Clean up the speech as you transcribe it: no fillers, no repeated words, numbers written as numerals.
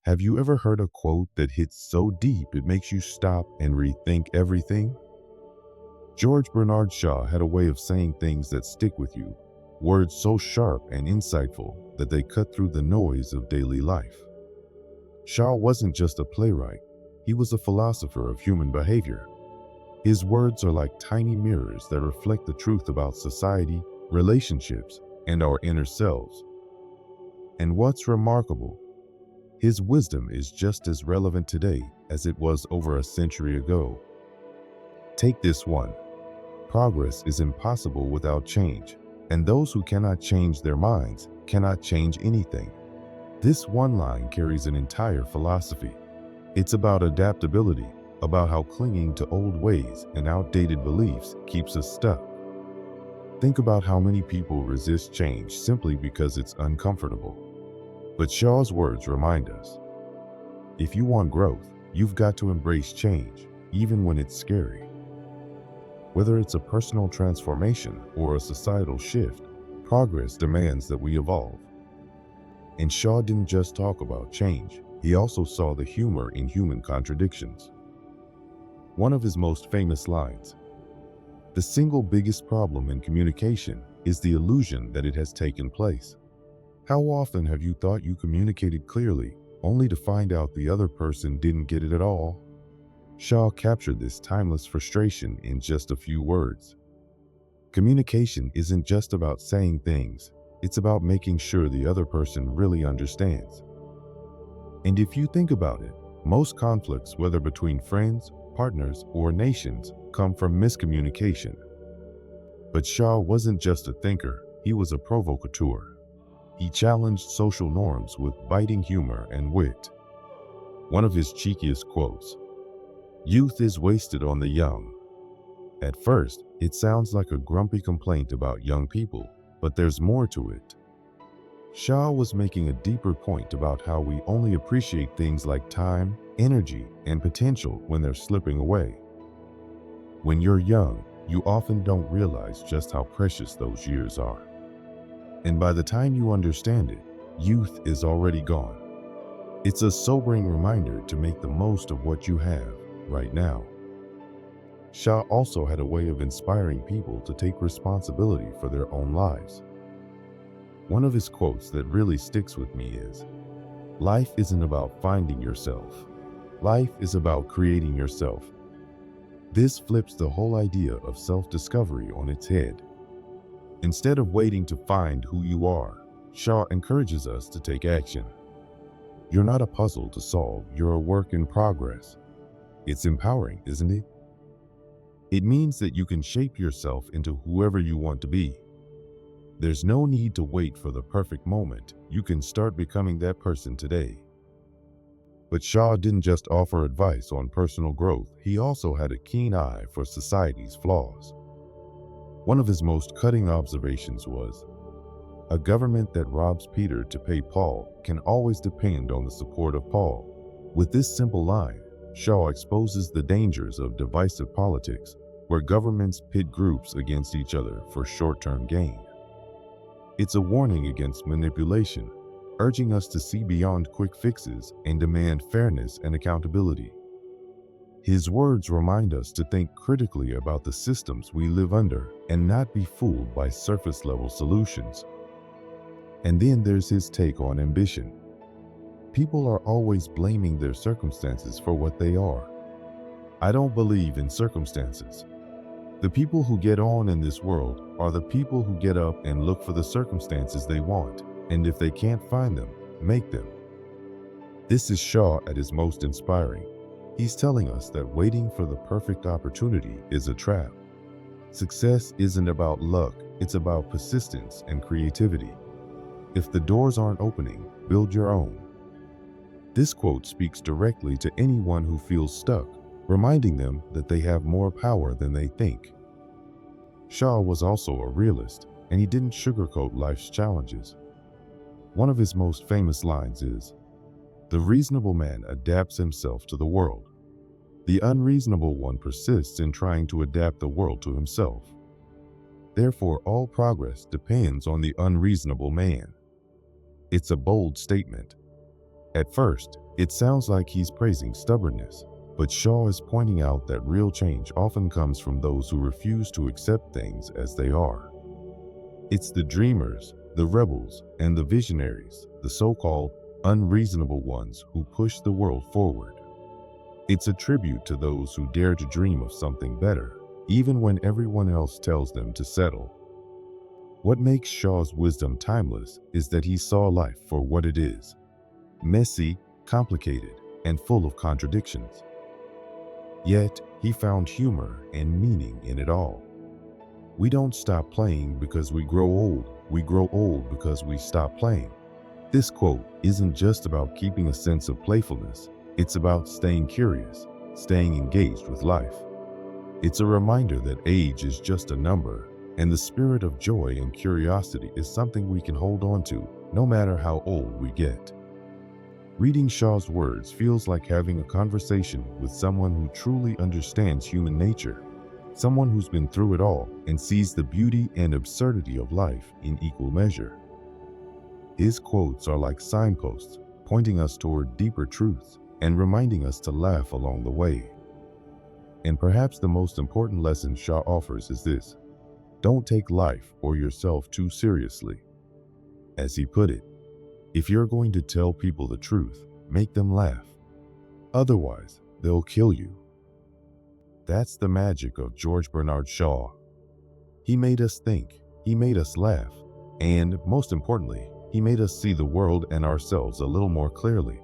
Have you ever heard a quote that hits so deep it makes you stop and rethink everything? George Bernard Shaw had a way of saying things that stick with you, words so sharp and insightful that they cut through the noise of daily life. Shaw wasn't just a playwright, he was a philosopher of human behavior. His words are like tiny mirrors that reflect the truth about society, relationships, and our inner selves. And what's remarkable, his wisdom is just as relevant today as it was over a century ago. Take this one. Progress is impossible without change, and those who cannot change their minds cannot change anything. This one line carries an entire philosophy. It's about adaptability, about how clinging to old ways and outdated beliefs keeps us stuck. Think about how many people resist change simply because it's uncomfortable. But Shaw's words remind us, if you want growth, you've got to embrace change, even when it's scary. Whether it's a personal transformation or a societal shift, progress demands that we evolve. And Shaw didn't just talk about change, he also saw the humor in human contradictions. One of his most famous lines, "The single biggest problem in communication is the illusion that it has taken place." How often have you thought you communicated clearly, only to find out the other person didn't get it at all? Shaw captured this timeless frustration in just a few words. Communication isn't just about saying things, it's about making sure the other person really understands. And if you think about it, most conflicts, whether between friends, partners, or nations, come from miscommunication. But Shaw wasn't just a thinker, he was a provocateur. He challenged social norms with biting humor and wit. One of his cheekiest quotes, "Youth is wasted on the young." At first, it sounds like a grumpy complaint about young people, but there's more to it. Shaw was making a deeper point about how we only appreciate things like time, energy, and potential when they're slipping away. When you're young, you often don't realize just how precious those years are. And by the time you understand it, youth is already gone. It's a sobering reminder to make the most of what you have right now. Shaw also had a way of inspiring people to take responsibility for their own lives. One of his quotes that really sticks with me is, "Life isn't about finding yourself. Life is about creating yourself." This flips the whole idea of self-discovery on its head. Instead of waiting to find who you are, Shaw encourages us to take action. You're not a puzzle to solve, you're a work in progress. It's empowering, isn't it? It means that you can shape yourself into whoever you want to be. There's no need to wait for the perfect moment. You can start becoming that person today. But Shaw didn't just offer advice on personal growth, he also had a keen eye for society's flaws. One of his most cutting observations was, "A government that robs Peter to pay Paul can always depend on the support of Paul." With this simple line, Shaw exposes the dangers of divisive politics, where governments pit groups against each other for short-term gain. It's a warning against manipulation, urging us to see beyond quick fixes and demand fairness and accountability. His words remind us to think critically about the systems we live under and not be fooled by surface-level solutions. And then there's his take on ambition. People are always blaming their circumstances for what they are. I don't believe in circumstances. The people who get on in this world are the people who get up and look for the circumstances they want, and if they can't find them, make them. This is Shaw at his most inspiring. He's telling us that waiting for the perfect opportunity is a trap. Success isn't about luck, it's about persistence and creativity. If the doors aren't opening, build your own. This quote speaks directly to anyone who feels stuck, reminding them that they have more power than they think. Shaw was also a realist, and he didn't sugarcoat life's challenges. One of his most famous lines is, "The reasonable man adapts himself to the world. The unreasonable one persists in trying to adapt the world to himself. Therefore, all progress depends on the unreasonable man." It's a bold statement. At first, It sounds like he's praising stubbornness, but Shaw is pointing out that real change often comes from those who refuse to accept things as they are. It's the dreamers, the rebels, and the visionaries, the so-called unreasonable ones who push the world forward. It's a tribute to those who dare to dream of something better, even when everyone else tells them to settle. What makes Shaw's wisdom timeless is that he saw life for what it is: messy, complicated, and full of contradictions. Yet, he found humor and meaning in it all. We don't stop playing because we grow old because we stop playing. This quote isn't just about keeping a sense of playfulness, it's about staying curious, staying engaged with life. It's a reminder that age is just a number, and the spirit of joy and curiosity is something we can hold on to, no matter how old we get. Reading Shaw's words feels like having a conversation with someone who truly understands human nature, someone who's been through it all and sees the beauty and absurdity of life in equal measure. His quotes are like signposts, pointing us toward deeper truths and reminding us to laugh along the way. And perhaps the most important lesson Shaw offers is this: don't take life or yourself too seriously. As he put it, if you're going to tell people the truth, make them laugh. Otherwise, they'll kill you. That's the magic of George Bernard Shaw. He made us think, he made us laugh, and most importantly, he made us see the world and ourselves a little more clearly.